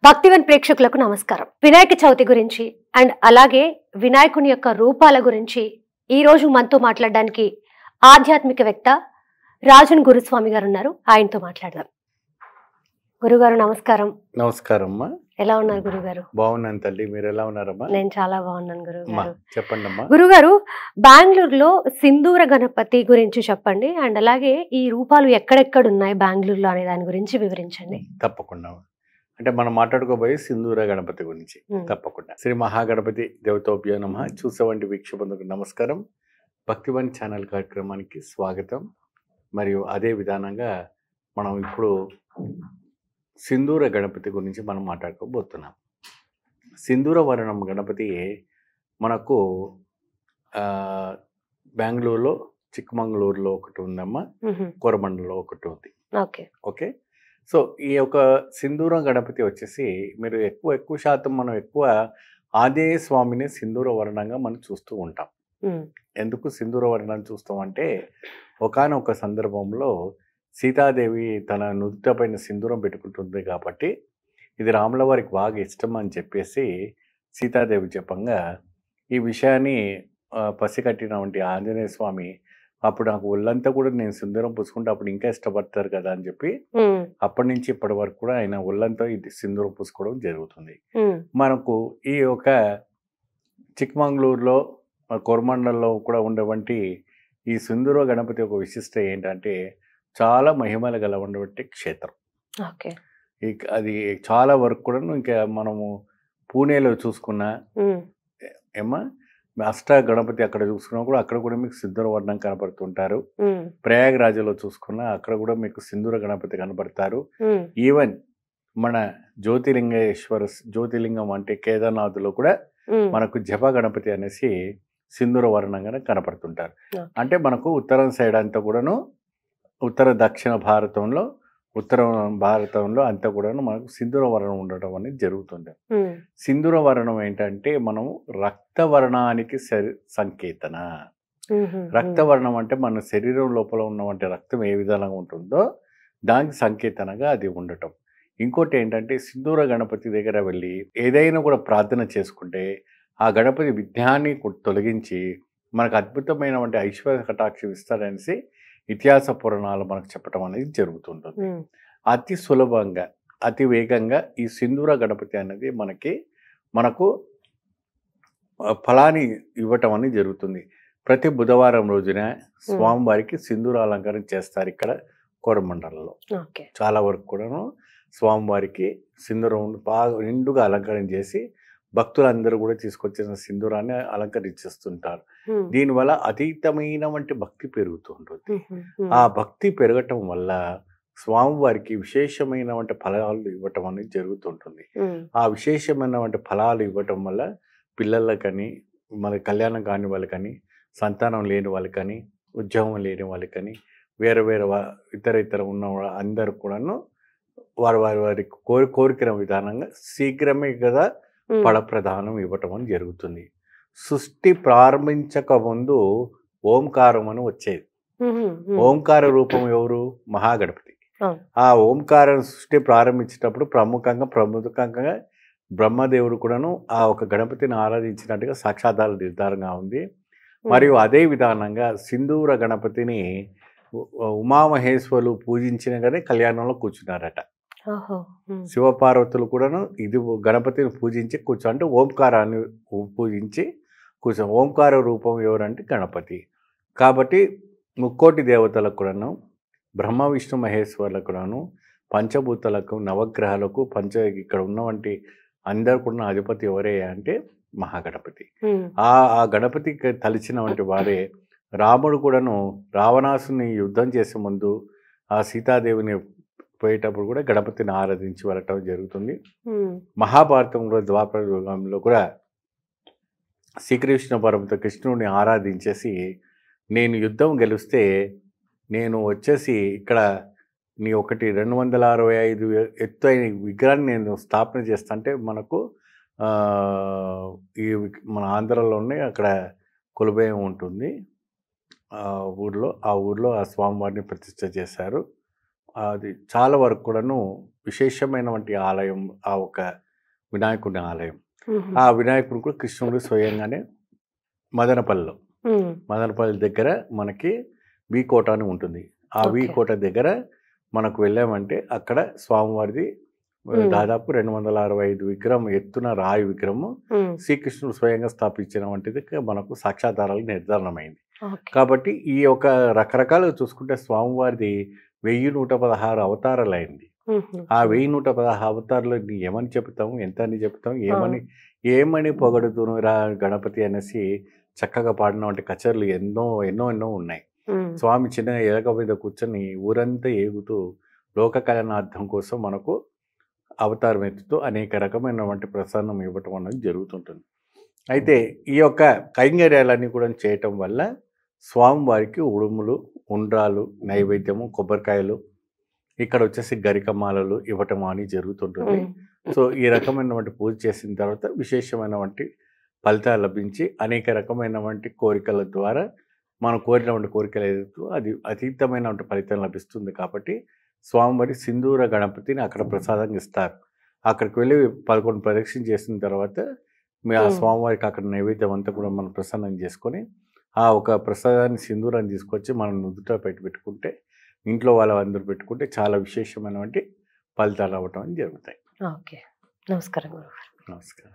భక్తివన్ ప్రేక్షకులకు నమస్కారం. వినాయక చవితి గురించి అండ్ అలాగే వినాయకుని యొక్క రూపాల గురించి ఈ రోజు మనతో మాట్లాడడానికి ఆధ్యాత్మికవేత్త రాజన్ గురుస్వామి గారు ఉన్నారు. ఆయనతో మాట్లాడదాం. గురుగారు నమస్కారం. నమస్కారం అమ్మా. ఎలా ఉన్నారు గురుగారు? బాగున్నాను తల్లి, మీరు ఎలా ఉన్నారమ్మా? నేను చాలా బాగున్నాను గురుగారు. చెప్పండి అమ్మా. గురుగారు, బెంగళూరులో సింధూర గణపతి గురించి చెప్పండి అండ్ అలాగే ఈ రూపాలు ఎక్కడెక్కడ ఉన్నాయి బెంగళూరులో అనే దాని గురించి వివరించండి. తప్పకుండా. అంటే మనం మాట్లాడుకోబోయే సింధూర గణపతి గురించి తప్పకుండా. శ్రీ మహాగణపతి దేవతోభ్యో నమః. చూసేవంటి వీక్షబంధుకు నమస్కారం. భక్తివన్ ఛానల్ కార్యక్రమానికి స్వాగతం. మరియు అదే విధానంగా మనం ఇప్పుడు సింధూర గణపతి గురించి మనం మాట్లాడుకోబోతున్నాం. సింధూర వర్ణం గణపతి మనకు బెంగళూరులో, చిక్కమంగళూరులో ఒకటి ఉందమ్మా, కోరమండలో ఒకటి ఉంది. ఓకే. సో ఈ యొక్క సింధూర గణపతి వచ్చేసి మీరు ఎక్కువ శాతం మనం ఎక్కువ ఆంజనేయ స్వామిని సింధూర వర్ణంగా మనం చూస్తూ ఉంటాం. ఎందుకు సింధూర వర్ణాన్ని చూస్తామంటే ఒకానొక సందర్భంలో సీతాదేవి తన నుదుట పైన సింధూరం పెట్టుకుంటుంది కాబట్టి ఇది రాముల వారికి బాగా ఇష్టం అని చెప్పేసి సీతాదేవి చెప్పంగా ఈ విషయాన్ని పసికట్టినటువంటి ఆంజనేయ స్వామి అప్పుడు నాకు ఒళ్ళంతా కూడా నేను సింధూరం పూసుకుంటే అప్పుడు ఇంకా ఇష్టపడతారు కదా అని చెప్పి అప్పటి నుంచి ఇప్పటి వరకు కూడా ఆయన ఒళ్ళంతా ఇది సింధూరం పూసుకోవడం జరుగుతుంది. మనకు ఈ యొక్క చిక్కమంగళూరులో, కోరమండల్లో కూడా ఉండేవంటి ఈ సింధూర గణపతి ఒక విశిష్ట ఏంటంటే చాలా మహిమలు గల ఉన్నటువంటి క్షేత్రం. అది చాలా వరకు కూడా ఇంకా మనము పూణేలో చూసుకున్నా ఏమా అష్ట గణపతి అక్కడ చూసుకున్నా కూడా అక్కడ కూడా మీకు సింధూర వర్ణం కనపడుతుంటారు. ప్రయాగరాజులో చూసుకున్నా అక్కడ కూడా మీకు సింధూర గణపతి కనపడతారు. ఈవెన్ మన జ్యోతిలింగం అంటే కేదార్నాథ్లో కూడా మనకు జప గణపతి అనేసి సింధూర వర్ణంగానే కనపడుతుంటారు. అంటే మనకు ఉత్తరం సైడ్ అంతా కూడాను దక్షిణ భారతంలో, ఉత్తర భారతంలో అంతా కూడాను మనకు సింధూర వర్ణం ఉండటం అనేది జరుగుతుంది. సింధూర వర్ణం ఏంటంటే మనము రక్తవర్ణానికి సంకేతన. రక్తవర్ణం అంటే మన శరీరం లోపల ఉన్నటువంటి రక్తం ఏ విధంగా ఉంటుందో దానికి సంకేతనగా అది ఉండటం. ఇంకోటి ఏంటంటే సింధూర గణపతి దగ్గర వెళ్ళి ఏదైనా కూడా ప్రార్థన చేసుకుంటే ఆ గణపతి విఘ్నాన్ని తొలగించి మనకు అద్భుతమైనటువంటి ఐశ్వర్య కటాక్షం ఇస్తారనేసి ఇతిహాస పురాణాలు మనకు చెప్పడం అనేది జరుగుతుంటుంది. అతి సులభంగా, అతి వేగంగా ఈ సింధూర గణపతి అనేది మనకు ఫలాన్ని ఇవ్వటం అనేది జరుగుతుంది. ప్రతి బుధవారం రోజున స్వామివారికి సింధూర అలంకారం చేస్తారు ఇక్కడ కోరమండలంలో. చాలా వరకు కూడాను స్వామివారికి సింధూరం బాగా నిండుగా అలంకారం చేసి భక్తులందరూ కూడా తీసుకొచ్చిన సింధూరాన్ని అలంకరించేస్తుంటారు. దీనివల్ల అతీతమైన వంటి భక్తి పెరుగుతూ ఉంటుంది. ఆ భక్తి పెరగటం వల్ల స్వామివారికి విశేషమైన వంటి ఫలాలు ఇవ్వటం అనేది జరుగుతుంటుంది. ఆ విశేషమైన వంటి ఫలాలు ఇవ్వటం వల్ల పిల్లలకని, మన కళ్యాణం కాని వాళ్ళకని, సంతానం లేని వాళ్ళకని, ఉద్యోగం లేని వాళ్ళకని, వేరే ఇతర ఉన్న అందరూ కూడాను వారి కోరికల విధానంగా శీఘ్రమే కదా ఫలప్రదానం ఇవ్వటం అని జరుగుతుంది. సృష్టి ప్రారంభించక ముందు ఓంకారం అని వచ్చేది. ఓంకార రూపం ఎవరు? మహాగణపతి. ఆ ఓంకారం సృష్టి ప్రారంభించేటప్పుడు ప్రముఖంగా బ్రహ్మదేవుడు కూడాను ఆ ఒక గణపతిని ఆరాధించినట్టుగా సాక్షాధార నిర్ధారంగా ఉంది. మరియు అదే విధానంగా సింధూర గణపతిని ఉమామహేశ్వరులు పూజించినగానే కళ్యాణంలో కూర్చున్నారట. శివపార్వతులు కూడాను ఇది గణపతిని పూజించి అంటే ఓంకారాన్ని పూజించి ఓంకార రూపం ఎవరంటే గణపతి. కాబట్టి ముక్కోటి దేవతలకు కూడాను, బ్రహ్మ విష్ణు మహేశ్వరులకు కూడాను, పంచభూతాలకు, నవగ్రహాలకు ఇక్కడ ఉన్నవంటి అందరు కూడా అధిపతి ఎవరే అంటే మహాగణపతి. ఆ గణపతికి తలిచిన వంటి వారే రాముడు కూడాను రావణాసుని యుద్ధం చేసే ముందు ఆ సీతాదేవిని పోయేటప్పుడు కూడా గణపతిని ఆరాధించి వెళ్ళటం జరుగుతుంది. మహాభారతంలో ద్వాపర యుగంలో కూడా శ్రీకృష్ణ పరమతో కృష్ణుడిని ఆరాధించేసి నేను యుద్ధం గెలిస్తే నేను వచ్చేసి ఇక్కడ నీ 265 ఎత్తు అయిన విగ్రహాన్ని నేను స్థాపన చేస్తా అంటే మనకు ఈ మన ఆంధ్రలోనే అక్కడ కులభయం ఉంటుంది ఆ ఊర్లో ఆ స్వామివారిని ప్రతిష్ఠ చేశారు. అది చాలా వరకు కూడాను విశేషమైనటువంటి ఆలయం ఆ ఒక వినాయకుడి ఆలయం. ఆ వినాయకుడు కూడా కృష్ణుడు స్వయంగానే మదనపల్లిలో మదనపల్లి దగ్గర మనకి వీకోట అని ఉంటుంది. ఆ వీకోట దగ్గర మనకు వెళ్ళామంటే అక్కడ స్వామివారిది దాదాపు 265 విగ్రహం ఎత్తున రాయి విగ్రహము శ్రీకృష్ణుడు స్వయంగా స్థాపించిన వంటిది మనకు సాక్షాధారాలు నిర్ధారణమైంది. కాబట్టి ఈ యొక్క రకరకాలుగా చూసుకుంటే స్వామివారిది 1116 అవతారాలు అయింది. ఆ 1116 అవతారాలు ఏమని చెప్తాము, ఎంత అని చెప్తాం, ఏమని పొగడుతును రా గణపతి అనేసి చక్కగా పాడిన వంటి కచేరీలు ఎన్నో ఎన్నో ఎన్నో ఉన్నాయి. స్వామి చిన్న ఎలక మీద కూర్చొని ఊరంతా ఏగుతూ లోక కళ్యాణార్థం కోసం మనకు అవతారం ఎత్తుతూ అనేక రకమైనటువంటి ప్రసన్నం ఇవ్వటం అనేది జరుగుతుంటుంది. అయితే ఈ యొక్క కైంకర్యాలన్నీ కూడా చేయటం వల్ల స్వామివారికి ఉడుములు, ఉండ్రాలు, నైవేద్యము, కొబ్బరికాయలు, ఇక్కడ వచ్చేసి గరికమాలలు ఇవ్వటం అని జరుగుతుంటుంది. సో ఈ రకమైనటువంటి పూజ చేసిన తర్వాత విశేషమైనటువంటి ఫలితాలు లభించి అనేక రకమైనటువంటి కోరికల ద్వారా మనం కోరినటువంటి కోరికలు ఏదైతే అది అతీతమైనటువంటి ఫలితం లభిస్తుంది. కాబట్టి స్వామివారి సింధూర గణపతిని అక్కడ ప్రసాదంగా ఇస్తారు. అక్కడికి వెళ్ళి 11 ప్రదక్షిణ చేసిన తర్వాత ఆ స్వామివారికి అక్కడ నైవేద్యం అంతా కూడా మనం ప్రసన్నం చేసుకొని ఆ ఒక ప్రసాదాన్ని సింధూరాన్ని తీసుకొచ్చి మనం నుదుట పెట్టుకుంటే, ఇంట్లో వాళ్ళందరూ పెట్టుకుంటే చాలా విశేషమైనటువంటి ఫలితాలు అవ్వటం అని జరుగుతాయి. ఓకే, నమస్కారం. నమస్కారం.